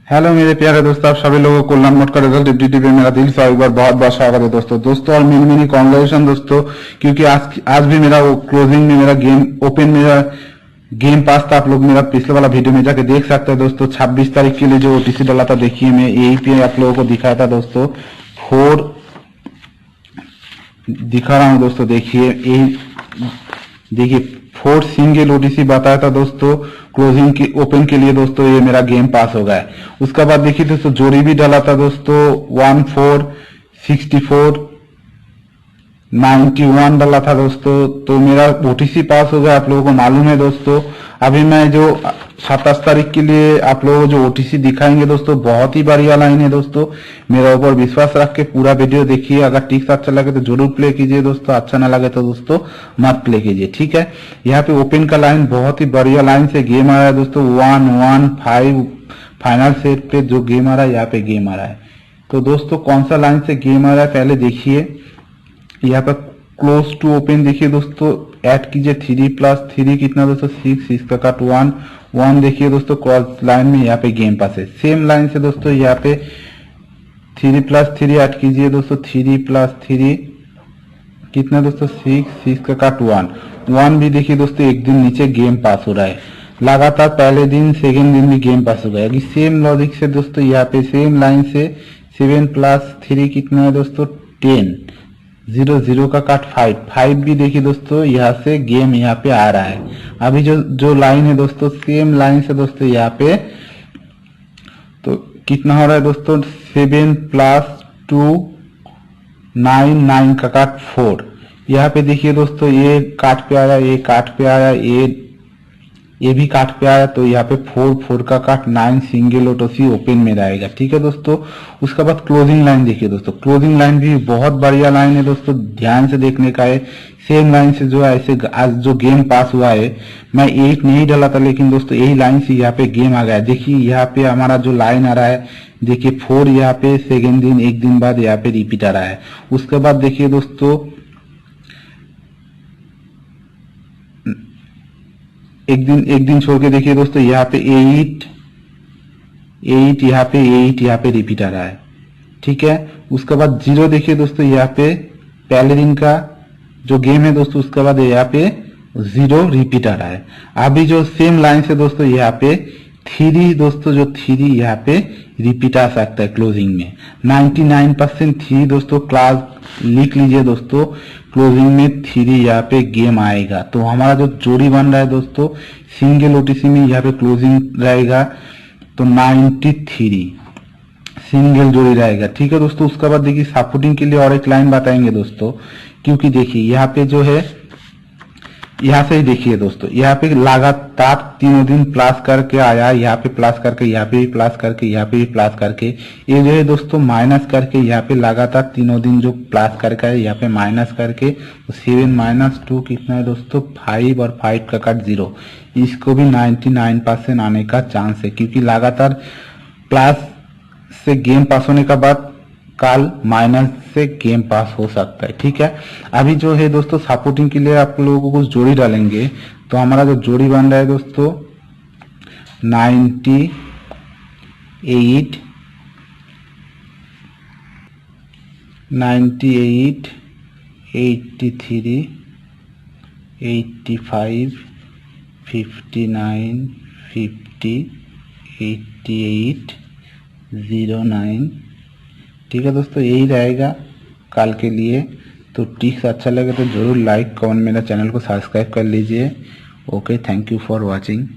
Hello मेरे प्यारे दोस्तों, आप सभी लोगों को कल्याण मोड का रिजल्ट एफडीटी पे मेरा दिल से एक बार बहुत बहुत स्वागत है दोस्तों और मिनी मिनी कॉन्ग्रेचुलेशन दोस्तों, क्योंकि आज भी मेरा वो क्लोजिंग में मेरा गेम ओपन मेरा गेम पास था। आप लोग मेरा पिछले वाला वीडियो में जाके देख सकते हैं दोस्तों। 26 तारीख के लिए जो ओटीसी डाला था, देखिए मैं यही पे आप लोगों को दिखाया था दोस्तों। 4 दिखा रहा हूँ दोस्तों, देखिए 4 सिंगल ओटीसी बताया था दोस्तों क्लोजिंग की ओपन के लिए दोस्तों। ये मेरा गेम पास हो गया है। उसके बाद देखिए दोस्तों जोड़ी भी डाला था दोस्तों 1 4 64 91 डाला था दोस्तों, तो मेरा ओटीसी पास हो गया। आप लोगों को मालूम है दोस्तों। अभी मैं जो 27 तारीख के लिए आप लोगों को जो ओटीसी दिखाएंगे दोस्तों, बहुत ही बढ़िया लाइन है दोस्तों। मेरा ऊपर विश्वास रख के पूरा वीडियो देखिए। अगर ठीक से अच्छा लगे तो जरूर प्ले कीजिए दोस्तों, अच्छा ना लगे तो दोस्तों मत प्ले कीजिए, ठीक है। यहाँ पे ओपन का लाइन बहुत ही बढ़िया लाइन से गेम आ रहा है दोस्तों। 1-1-5 फाइनल सेट पे जो गेम आ रहा है, यहाँ पे गेम आ रहा है। तो दोस्तों कौन सा लाइन से गेम आ रहा है पहले देखिए। यहाँ पर क्लोज टू ओपन देखिए दोस्तों, ऐड कीजिए 3+3 कितना दोस्तों 6 का काट 1 देखिए दोस्तों। क्रॉस लाइन में यहाँ पे गेम पास है। सेम लाइन से दोस्तों यहाँ पे 3+3 ऐड कीजिए दोस्तों। 3+3 कितना दोस्तों 6 का काट 1 भी देखिए दोस्तों। एक दिन नीचे गेम पास हो रहा है लगातार, पहले दिन सेकेंड दिन भी गेम पास हो गया। सेम लॉजिक से दोस्तों यहाँ पे सेम लाइन से 7+3 कितना है दोस्तों 10 0 का काट 5 भी देखिए दोस्तों यहाँ से गेम यहाँ पे आ रहा है। अभी जो लाइन है दोस्तों सेम लाइन से दोस्तों यहाँ पे तो कितना हो रहा है दोस्तों 7+2 9 का काट 4। यहाँ पे देखिए दोस्तों ये काट पे आया, ये काट पे आया, ये भी काट पे आया, तो यहाँ पे 4 का काट 9 सिंगल ओटीसी ओपन में रहेगा, ठीक है दोस्तों। उसके बाद क्लोजिंग लाइन देखिए दोस्तों। क्लोजिंग लाइन भी बहुत बढ़िया लाइन है दोस्तों, ध्यान से देखने का है। सेम लाइन से जो है ऐसे आज जो गेम पास हुआ है, मैं 8 नहीं डाला था, लेकिन दोस्तों यही लाइन से यहाँ पे गेम आ गया। देखिए यहाँ पे हमारा जो लाइन आ रहा है, देखिए 4 यहाँ पे सेकेंड दिन एक दिन बाद यहाँ पे रिपीट आ रहा है। उसके बाद देखिए दोस्तों एक दिन छोड़ के देखिए दोस्तों यहाँ पे 8 यहाँ पे रिपीट आ रहा है, ठीक है। उसके बाद 0 देखिए दोस्तों यहाँ पे पहले दिन का जो गेम है दोस्तों, उसके बाद यहाँ पे 0 रिपीट आ रहा है। अभी जो सेम लाइन से दोस्तों यहाँ पे 3 दोस्तों, जो 3 यहाँ पे रिपीट आ सकता है क्लोजिंग में। 99% 3 दोस्तों क्लास लिख लीजिए दोस्तों, क्लोजिंग में 3 यहाँ पे गेम आएगा। तो हमारा जो जोड़ी बन रहा है दोस्तों सिंगल ओटीसी में यहाँ पे क्लोजिंग रहेगा तो 93 सिंगल जोड़ी रहेगा, ठीक है दोस्तों। उसके बाद देखिए सपोर्टिंग के लिए और एक लाइन बताएंगे दोस्तों, क्योंकि देखिए यहाँ पे जो है यहाँ से ही देखिए दोस्तों, यहाँ पे लगातार तीनों दिन प्लस करके आया, यहाँ पे प्लस करके, यहाँ पे भी प्लस करके, यहाँ पे भी प्लस करके, ये जो है दोस्तों माइनस करके, यहाँ पे लगातार तीनों दिन जो प्लस करके आया, यहाँ पे माइनस करके 7-2 कितना है दोस्तों 5 और 5 का काट 0। इसको भी 99% आने का चांस है, क्योंकि लगातार प्लस से गेम पास होने का बाद कल माइनस से गेम पास हो सकता है, ठीक है। अभी जो है दोस्तों सपोर्टिंग के लिए आप लोगों को कुछ जोड़ी डालेंगे, तो हमारा जो जोड़ी बन रहा है दोस्तों 98 83 85 59 50 88 09, ठीक है दोस्तों। यही रहेगा कल के लिए। तो टिप्स अच्छा लगे तो जरूर लाइक कमेंट, मेरा चैनल को सब्सक्राइब कर लीजिए। Okay, thank you for watching.